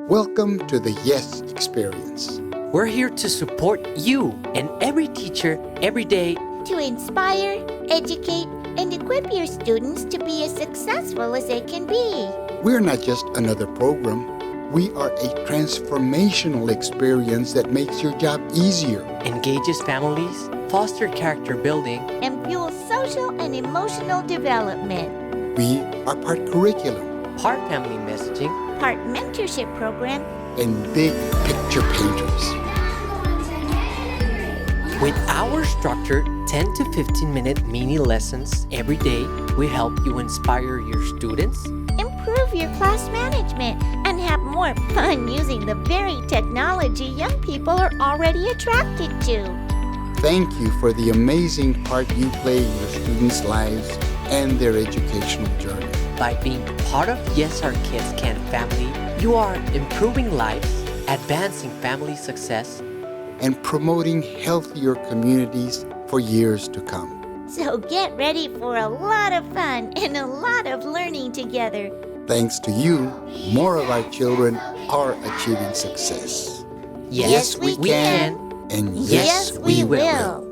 Welcome to the Yes Experience. We're here to support you and every teacher every day to inspire, educate, and equip your students to be as successful as they can be. We're not just another program. We are a transformational experience that makes your job easier, engages families, foster character building, and fuels social and emotional development. We are part curriculum, part family messaging, part mentorship program, and big picture painters. With our structured 10 to 15-minute mini lessons every day, we help you inspire your students, improve your class management, and have more fun using the very technology young people are already attracted to. Thank you for the amazing part you play in your students' lives and their educational journey. By being part of Yes Our Kids Can family, you are improving lives, advancing family success, and promoting healthier communities for years to come. So get ready for a lot of fun and a lot of learning together. Thanks to you, more of our children are achieving success. Yes, we can. And yes, we will.